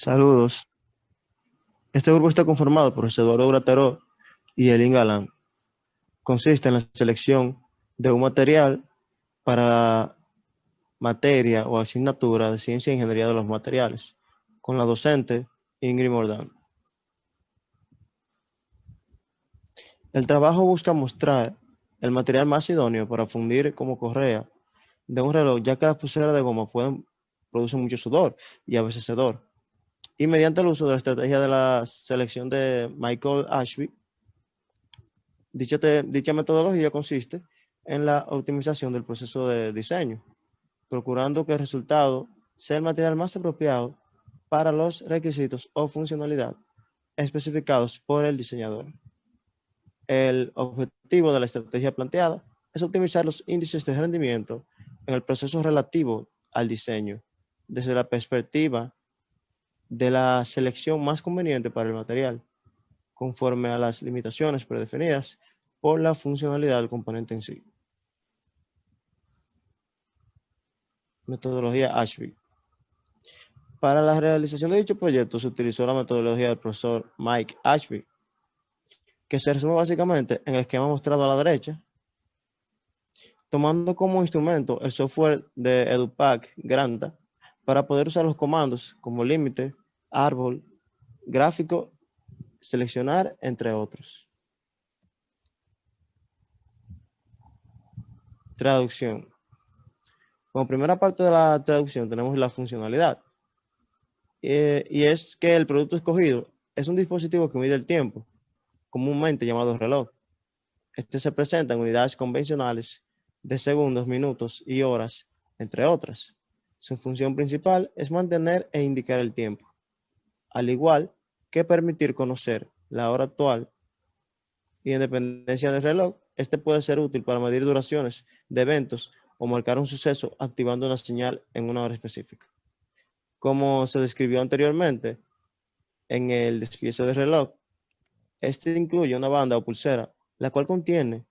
Saludos. Este grupo está conformado por José Eduardo Grateró y Elin Galán. Consiste en la selección de un material para la materia o asignatura de Ciencia e Ingeniería de los Materiales, con la docente Ingrid Mordán. El trabajo busca mostrar el material más idóneo para fundir como correa de un reloj, ya que las pulseras de goma producen mucho sudor y a veces hedor. Y mediante el uso de la estrategia de la selección de Michael Ashby, dicha metodología consiste en la optimización del proceso de diseño, procurando que el resultado sea el material más apropiado para los requisitos o funcionalidad especificados por el diseñador. El objetivo de la estrategia planteada es optimizar los índices de rendimiento en el proceso relativo al diseño, desde la perspectiva de la selección más conveniente para el material, conforme a las limitaciones predefinidas por la funcionalidad del componente en sí. Metodología Ashby. Para la realización de dicho proyecto se utilizó la metodología del profesor Mike Ashby, que se resume básicamente en el esquema mostrado a la derecha, tomando como instrumento el software de EduPack Granta para poder usar los comandos como límite, árbol, gráfico, seleccionar, entre otros. Traducción. Como primera parte de la traducción tenemos la funcionalidad, y es que el producto escogido es un dispositivo que mide el tiempo, comúnmente llamado reloj. Este se presenta en unidades convencionales de segundos, minutos y horas, entre otras. Su función principal es mantener e indicar el tiempo, al igual que permitir conocer la hora actual, y en dependencia del reloj, este puede ser útil para medir duraciones de eventos o marcar un suceso activando una señal en una hora específica. Como se describió anteriormente en el despliegue del reloj, este incluye una banda o pulsera, la cual contiene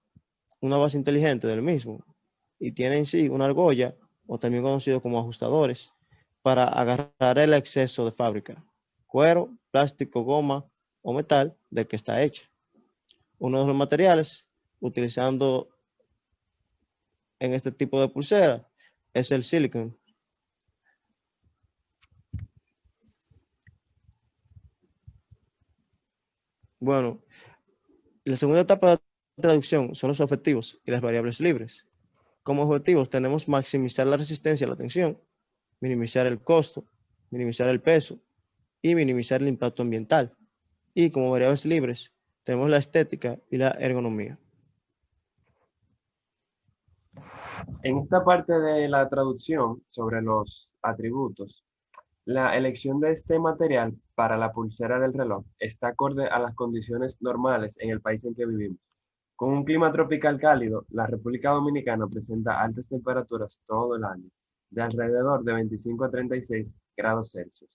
una base inteligente del mismo y tiene en sí una argolla, o también conocido como ajustadores, para agarrar el exceso de fábrica, cuero, plástico, goma o metal del que está hecha. Uno de los materiales utilizando en este tipo de pulsera es el silicon. Bueno, la segunda etapa de traducción son los objetivos y las variables libres. Como objetivos tenemos maximizar la resistencia a la tensión, minimizar el costo, minimizar el peso y minimizar el impacto ambiental. Y como variables libres tenemos la estética y la ergonomía. En esta parte de la traducción sobre los atributos, la elección de este material para la pulsera del reloj está acorde a las condiciones normales en el país en que vivimos. Con un clima tropical cálido, la República Dominicana presenta altas temperaturas todo el año, de alrededor de 25 a 36 grados Celsius.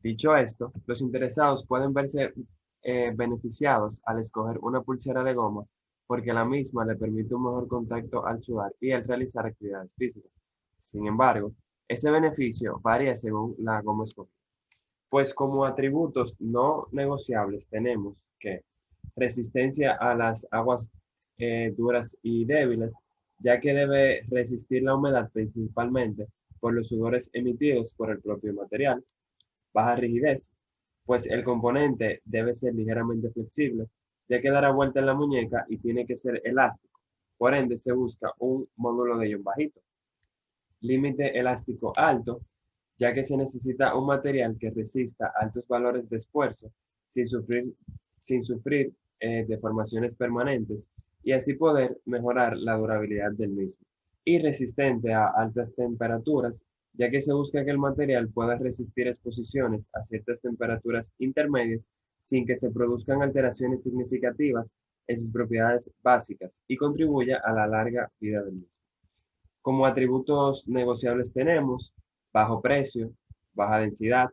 Dicho esto, los interesados pueden verse beneficiados al escoger una pulsera de goma porque la misma le permite un mejor contacto al sudar y al realizar actividades físicas. Sin embargo, ese beneficio varía según la goma escogida. Pues como atributos no negociables tenemos que resistencia a las aguas duras y débiles, ya que debe resistir la humedad principalmente por los sudores emitidos por el propio material. Baja rigidez, pues el componente debe ser ligeramente flexible, ya que dará vuelta en la muñeca y tiene que ser elástico. Por ende, se busca un módulo de ion bajito. Límite elástico alto, ya que se necesita un material que resista altos valores de esfuerzo sin sufrir, sin sufrir deformaciones permanentes y así poder mejorar la durabilidad del mismo. Y resistente a altas temperaturas, ya que se busca que el material pueda resistir exposiciones a ciertas temperaturas intermedias sin que se produzcan alteraciones significativas en sus propiedades básicas y contribuya a la larga vida del mismo. Como atributos negociables tenemos bajo precio, baja densidad,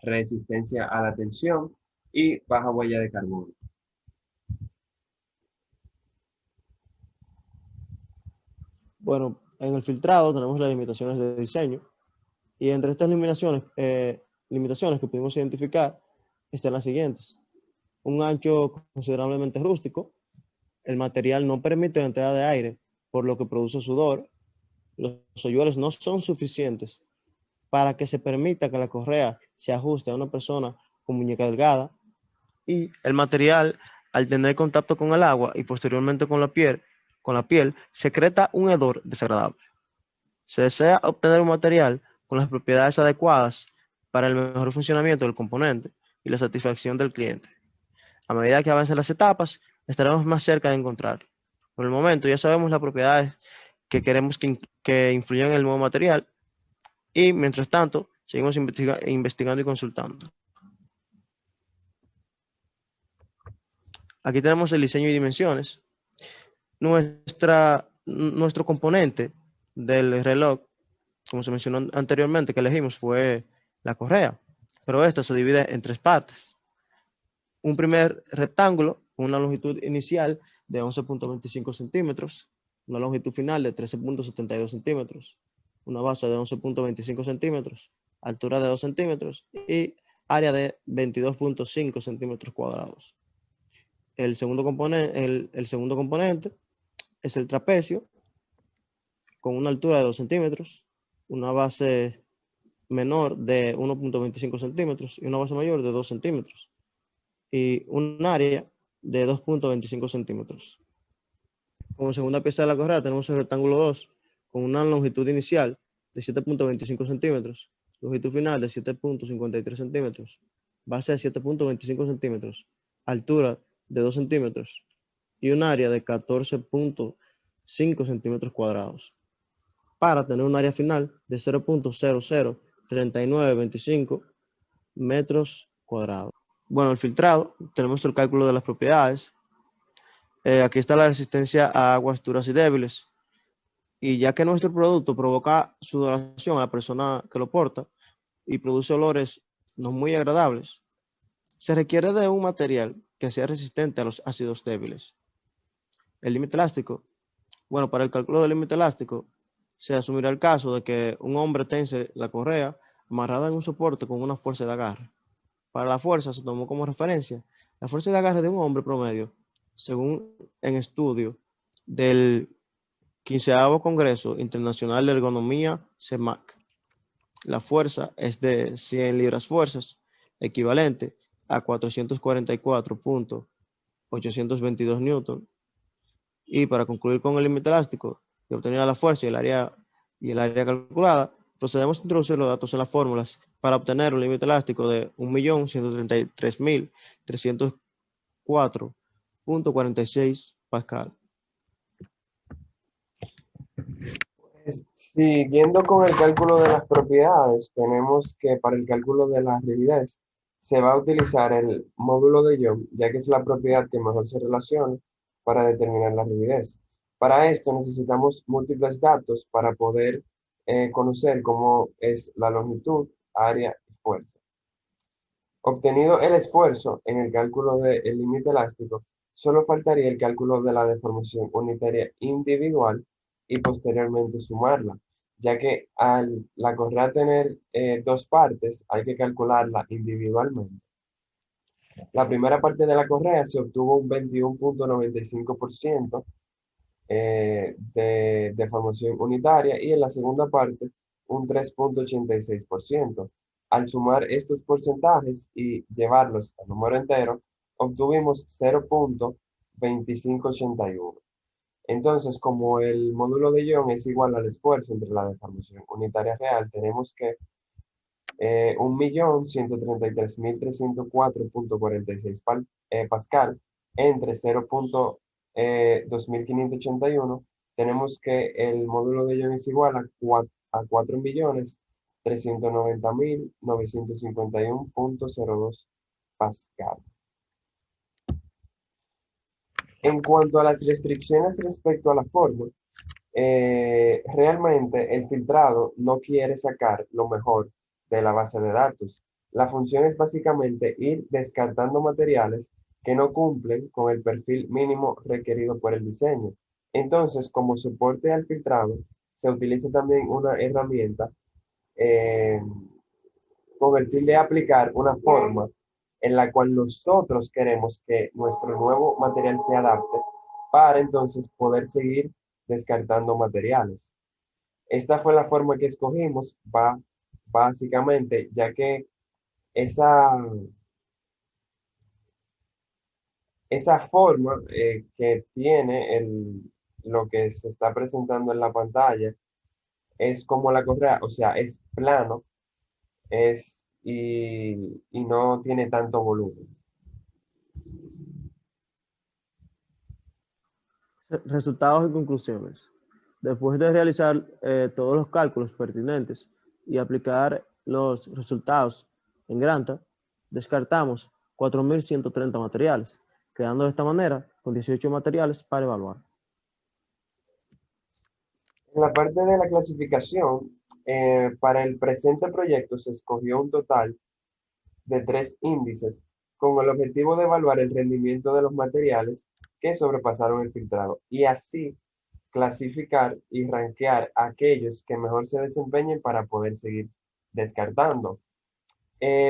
resistencia a la tensión y baja huella de carbono. Bueno, en el filtrado tenemos las limitaciones de diseño, y entre estas limitaciones, limitaciones que pudimos identificar están las siguientes. Un ancho considerablemente rústico. El material no permite la entrada de aire, por lo que produce sudor. Los hoyuelos no son suficientes para que se permita que la correa se ajuste a una persona con muñeca delgada. Y el material, al tener contacto con el agua y posteriormente con la piel, secreta un hedor desagradable. Se desea obtener un material con las propiedades adecuadas para el mejor funcionamiento del componente y la satisfacción del cliente. A medida que avancen las etapas, estaremos más cerca de encontrarlo. Por el momento ya sabemos las propiedades que queremos que influyan en el nuevo material y, mientras tanto, seguimos investigando y consultando. Aquí tenemos el diseño y dimensiones. Nuestro componente del reloj, como se mencionó anteriormente, que elegimos fue la correa, pero esta se divide en tres partes. Un primer rectángulo con una longitud inicial de 11.25 centímetros, una longitud final de 13.72 centímetros, una base de 11.25 centímetros, altura de 2 centímetros y área de 22.5 centímetros cuadrados. El segundo componente es el trapecio, con una altura de 2 centímetros, una base menor de 1.25 centímetros y una base mayor de 2 centímetros, y un área de 2.25 centímetros. Como segunda pieza de la correa tenemos el rectángulo 2, con una longitud inicial de 7.25 centímetros, longitud final de 7.53 centímetros, base de 7.25 centímetros, altura de 2 centímetros y un área de 14.5 centímetros cuadrados, para tener un área final de 0.003925 metros cuadrados. Bueno, el filtrado, tenemos el cálculo de las propiedades. Aquí está la resistencia a aguas duras y débiles. Y ya que nuestro producto provoca sudoración a la persona que lo porta y produce olores no muy agradables, se requiere de un material que sea resistente a los ácidos débiles. El límite elástico. Bueno, para el cálculo del límite elástico, se asumirá el caso de que un hombre tense la correa amarrada en un soporte con una fuerza de agarre. Para la fuerza se tomó como referencia la fuerza de agarre de un hombre promedio, según en estudio del 15º Congreso Internacional de Ergonomía CEMAC. La fuerza es de 100 libras fuerzas, equivalente a 444.822 newton. Y para concluir con el límite elástico y obtener la fuerza y el área calculada, procedemos a introducir los datos en las fórmulas para obtener un límite elástico de 1.133.304.46 pascal. Siguiendo con el cálculo de las propiedades, tenemos que para el cálculo de la rigidez se va a utilizar el módulo de Young, ya que es la propiedad que mejor se relaciona para determinar la rigidez. Para esto necesitamos múltiples datos para poder conocer cómo es la longitud, área y fuerza. Obtenido el esfuerzo en el cálculo del límite elástico, solo faltaría el cálculo de la deformación unitaria individual y posteriormente sumarla, ya que al la correa tener dos partes hay que calcularla individualmente. La primera parte de la correa se obtuvo un 21.95% de deformación unitaria y en la segunda parte un 3.86%. Al sumar estos porcentajes y llevarlos al número entero, obtuvimos 0.2581. Entonces, como el módulo de Young es igual al esfuerzo entre la deformación unitaria real, tenemos que 1.133.304.46 pascal entre 0.2581, tenemos que el módulo de Young es igual a 4.390.951.02 pascal. En cuanto a las restricciones respecto a la forma, realmente el filtrado no quiere sacar lo mejor de la base de datos. La función es básicamente ir descartando materiales que no cumplen con el perfil mínimo requerido por el diseño. Entonces, como soporte al filtrado, se utiliza también una herramienta con el fin de aplicar una forma en la cual nosotros queremos que nuestro nuevo material se adapte para entonces poder seguir descartando materiales. Esta fue la forma que escogimos, básicamente, ya que esa, esa forma que tiene lo que se está presentando en la pantalla es como la correa, o sea, es plano y no tiene tanto volumen. Resultados y conclusiones. Después de realizar todos los cálculos pertinentes y aplicar los resultados en Granta, descartamos 4.130 materiales, quedando de esta manera con 18 materiales para evaluar. En la parte de la clasificación, para el presente proyecto se escogió un total de 3 índices con el objetivo de evaluar el rendimiento de los materiales que sobrepasaron el filtrado y así clasificar y rankear aquellos que mejor se desempeñen para poder seguir descartando.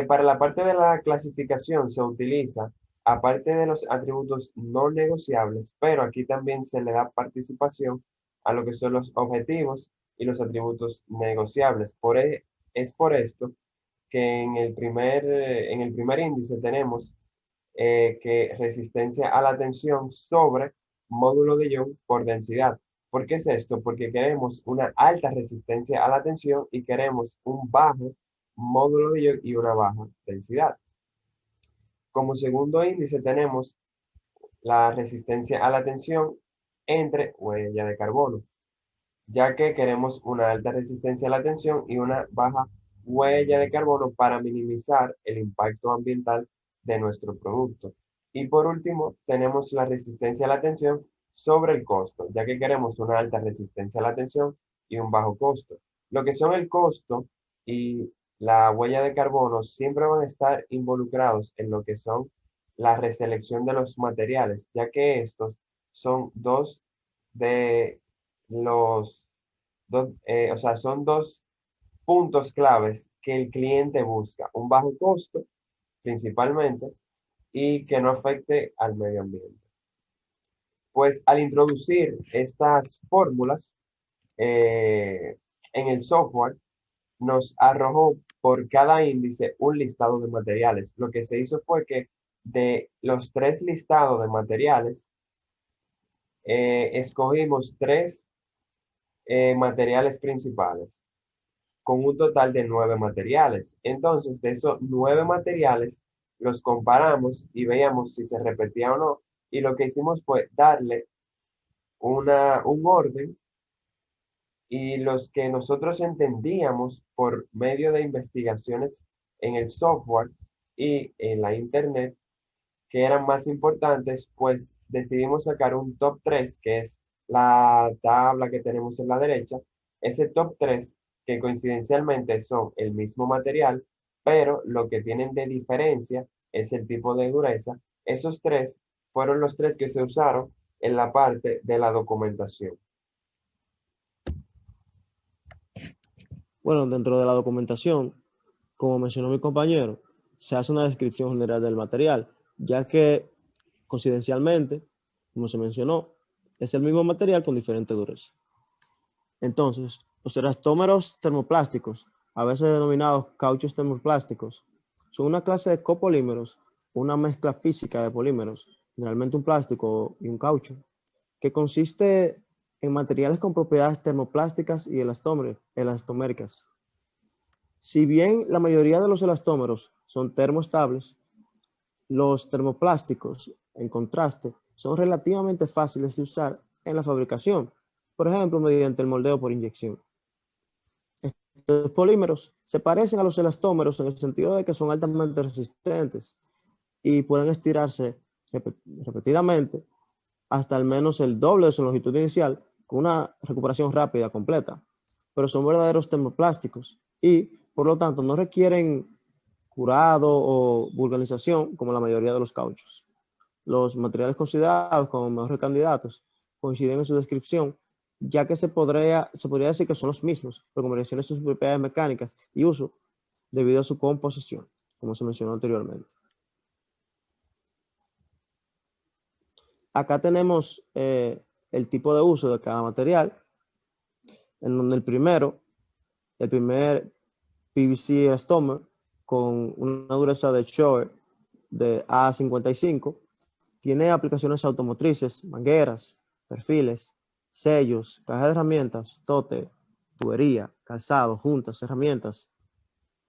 Para la parte de la clasificación se utiliza, aparte de los atributos no negociables, pero aquí también se le da participación a lo que son los objetivos y los atributos negociables. Es por esto que en el primer índice tenemos que resistencia a la tensión sobre módulo de Young por densidad. ¿Por qué es esto? Porque queremos una alta resistencia a la tensión y queremos un bajo módulo de Young y una baja densidad. Como segundo índice tenemos la resistencia a la tensión entre huella de carbono, ya que queremos una alta resistencia a la tensión y una baja huella de carbono para minimizar el impacto ambiental de nuestro producto. Y por último, tenemos la resistencia a la tensión sobre el costo, ya que queremos una alta resistencia a la tensión y un bajo costo. Lo que son el costo y la huella de carbono siempre van a estar involucrados en lo que son la reselección de los materiales, ya que estos son dos de los o sea, son dos puntos claves que el cliente busca, un bajo costo principalmente y que no afecte al medio ambiente. Pues al introducir estas fórmulas en el software, nos arrojó por cada índice un listado de materiales. Lo que se hizo fue que de los 3 listados de materiales, escogimos 3 materiales principales, con un total de 9 materiales. Entonces, de esos 9 materiales, los comparamos y veíamos si se repetía o no. Y lo que hicimos fue darle un orden y los que nosotros entendíamos por medio de investigaciones en el software y en la internet que eran más importantes, pues decidimos sacar un top 3 que es la tabla que tenemos en la derecha. Ese top 3 que coincidencialmente son el mismo material, pero lo que tienen de diferencia es el tipo de dureza. Esos 3 fueron los 3 que se usaron en la parte de la documentación. Bueno, dentro de la documentación, como mencionó mi compañero, se hace una descripción general del material, ya que coincidencialmente, como se mencionó, es el mismo material con diferente dureza. Entonces, los elastómeros termoplásticos, a veces denominados cauchos termoplásticos, son una clase de copolímeros, una mezcla física de polímeros, generalmente un plástico y un caucho, que consiste en materiales con propiedades termoplásticas y elastoméricas. Si bien la mayoría de los elastómeros son termoestables, los termoplásticos, en contraste, son relativamente fáciles de usar en la fabricación, por ejemplo, mediante el moldeo por inyección. Estos polímeros se parecen a los elastómeros en el sentido de que son altamente resistentes y pueden estirarse repetidamente hasta al menos el doble de su longitud inicial con una recuperación rápida completa, pero son verdaderos termoplásticos y por lo tanto no requieren curado o vulcanización como la mayoría de los cauchos. Los materiales considerados como mejores candidatos coinciden en su descripción, ya que se podría decir que son los mismos, pero con variaciones en sus propiedades mecánicas y uso, debido a su composición, como se mencionó anteriormente. Acá tenemos el tipo de uso de cada material, en donde el primer PVC elastomer con una dureza de Shore de A55, tiene aplicaciones automotrices, mangueras, perfiles, sellos, caja de herramientas, tote, tubería, calzado, juntas, herramientas,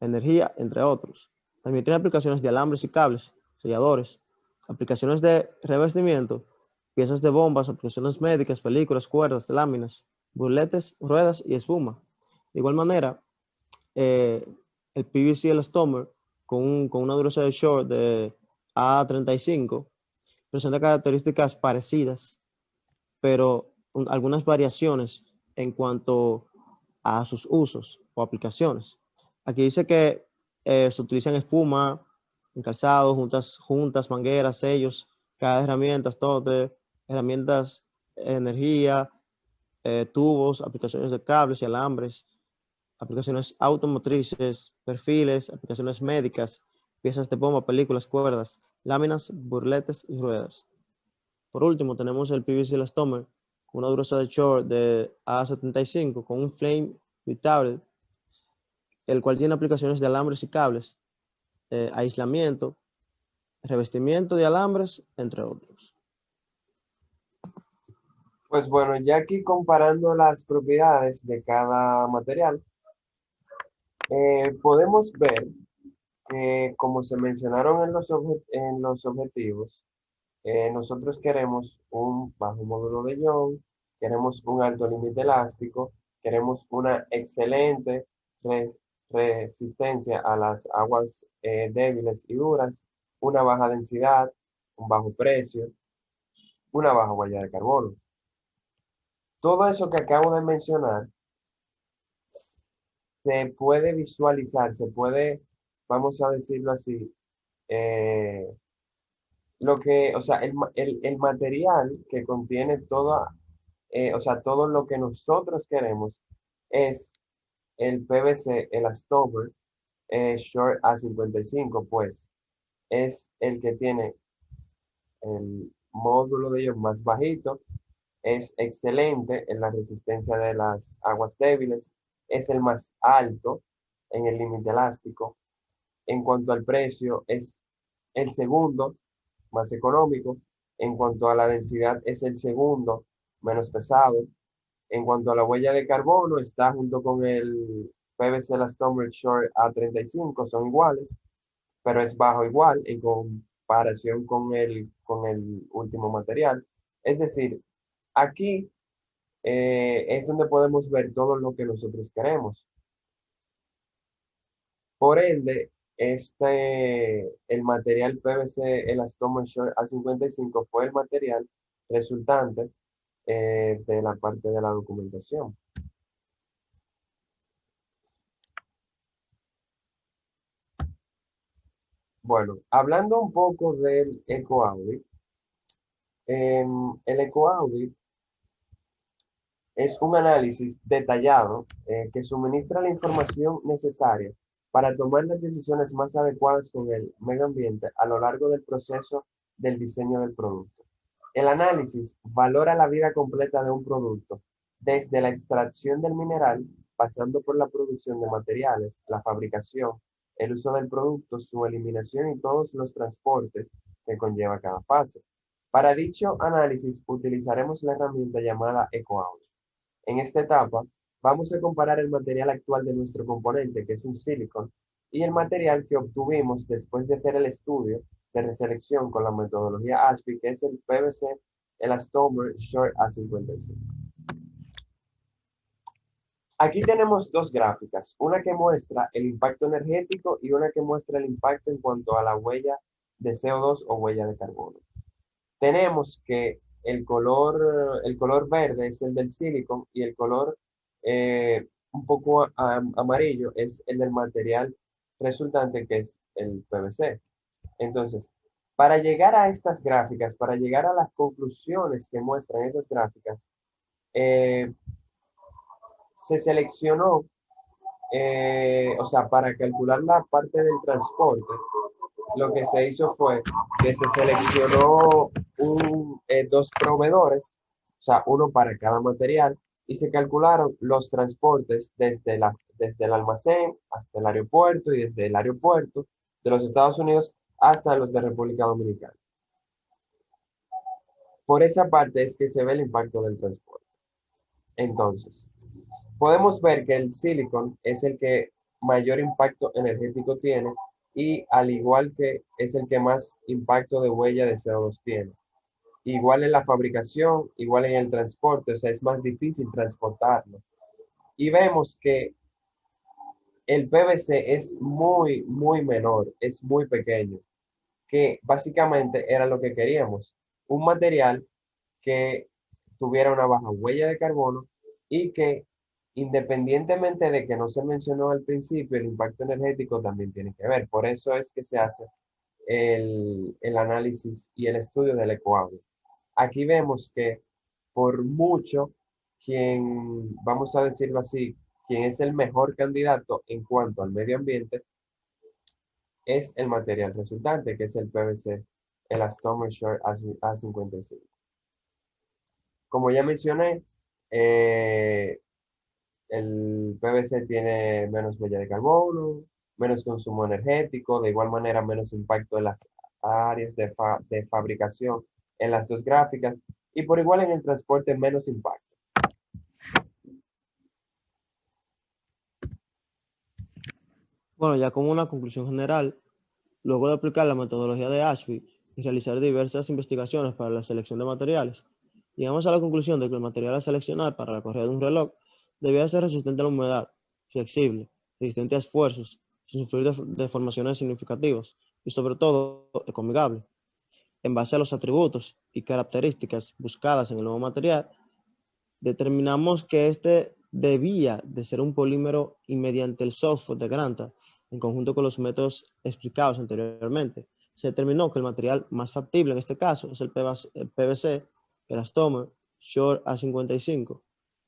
energía, entre otros. También tiene aplicaciones de alambres y cables, selladores, aplicaciones de revestimiento, piezas de bombas, aplicaciones médicas, películas, cuerdas, láminas, burletes, ruedas y espuma. De igual manera, el PVC elastomer con una dureza de short de A35 presenta características parecidas, pero algunas variaciones en cuanto a sus usos o aplicaciones. Aquí dice que se utilizan espuma, encalzado, juntas, mangueras, sellos, cada herramientas, tote, herramientas, energía, tubos, aplicaciones de cables y alambres, aplicaciones automotrices, perfiles, aplicaciones médicas, piezas de bomba, películas, cuerdas, láminas, burletes y ruedas. Por último, tenemos el PVC elastomer con una dureza de short de A75 con un flame retarded, el cual tiene aplicaciones de alambres y cables, aislamiento, revestimiento de alambres, entre otros. Pues bueno, ya aquí comparando las propiedades de cada material, podemos ver que como se mencionaron en los objetivos, nosotros queremos un bajo módulo de Young, queremos un alto límite elástico, queremos una excelente resistencia a las aguas débiles y duras, una baja densidad, un bajo precio, una baja huella de carbono. Todo eso que acabo de mencionar se puede visualizar, se puede, vamos a decirlo así, eh, o sea, el material que contiene o sea, todo lo que nosotros queremos es el PVC Elastomer Short A55, pues es el que tiene el módulo de ellos más bajito, es excelente en la resistencia de las aguas débiles, es el más alto en el límite elástico. En cuanto al precio, es el segundo más económico. En cuanto a la densidad, es el segundo menos pesado. En cuanto a la huella de carbono, está junto con el PVC Elastomer Short A35, son iguales, pero es bajo igual en comparación con el último material. Es decir, aquí es donde podemos ver todo lo que nosotros queremos. Por ende, el material PVC Elastomer Short A55 fue el material resultante de la parte de la documentación. Bueno, hablando un poco del EcoAudit, el EcoAudit es un análisis detallado que suministra la información necesaria para tomar las decisiones más adecuadas con el medio ambiente a lo largo del proceso del diseño del producto. El análisis valora la vida completa de un producto, desde la extracción del mineral, pasando por la producción de materiales, la fabricación, el uso del producto, su eliminación y todos los transportes que conlleva cada fase. Para dicho análisis utilizaremos la herramienta llamada EcoAudit. En esta etapa, vamos a comparar el material actual de nuestro componente, que es un silicon, y el material que obtuvimos después de hacer el estudio de reselección con la metodología ASPE, que es el PVC Elastomer Short A55. Aquí tenemos dos gráficas, una que muestra el impacto energético y una que muestra el impacto en cuanto a la huella de CO2 o huella de carbono. Tenemos que el color verde es el del silicon y el color un poco amarillo es el del material resultante, que es el PVC. Entonces, para llegar a estas gráficas, para llegar a las conclusiones que muestran esas gráficas, se seleccionó o sea, para calcular la parte del transporte, lo que se hizo fue que se seleccionó dos proveedores, o sea, uno para cada material, y se calcularon los transportes desde el almacén hasta el aeropuerto y desde el aeropuerto de los Estados Unidos hasta los de República Dominicana. Por esa parte es que se ve el impacto del transporte. Entonces, podemos ver que el silicon es el que mayor impacto energético tiene y al igual que es el que más impacto de huella de CO2 tiene. Igual en la fabricación, igual en el transporte, o sea, es más difícil transportarlo. Y vemos que el PVC es muy, muy menor, es muy pequeño, que básicamente era lo que queríamos. Un material que tuviera una baja huella de carbono y que independientemente de que no se mencionó al principio, el impacto energético también tiene que ver. Por eso es que se hace el análisis y el estudio del ecoaudio. Aquí vemos que por mucho, quien, vamos a decirlo así, quien es el mejor candidato en cuanto al medio ambiente, es el material resultante, que es el PVC, el Elastomer Short A55. Como ya mencioné, eh, el PVC tiene menos huella de carbono, menos consumo energético, de igual manera menos impacto en las áreas de fabricación en las dos gráficas y por igual en el transporte menos impacto. Bueno, ya como una conclusión general, luego de aplicar la metodología de Ashby y realizar diversas investigaciones para la selección de materiales, llegamos a la conclusión de que el material a seleccionar para la correa de un reloj debía ser resistente a la humedad, flexible, resistente a esfuerzos, sin sufrir deformaciones significativas y sobre todo ecoamigable. En base a los atributos y características buscadas en el nuevo material, determinamos que este debía de ser un polímero y mediante el software de Granta, en conjunto con los métodos explicados anteriormente, se determinó que el material más factible en este caso es el PVC, Elastomer Short A55.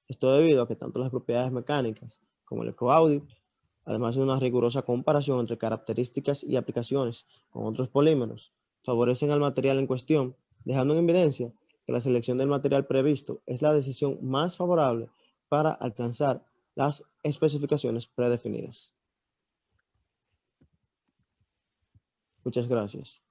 Esto debido a que tanto las propiedades mecánicas como el ecoaudio, además de una rigurosa comparación entre características y aplicaciones con otros polímeros, favorecen al material en cuestión, dejando en evidencia que la selección del material previsto es la decisión más favorable para alcanzar las especificaciones predefinidas. Muchas gracias.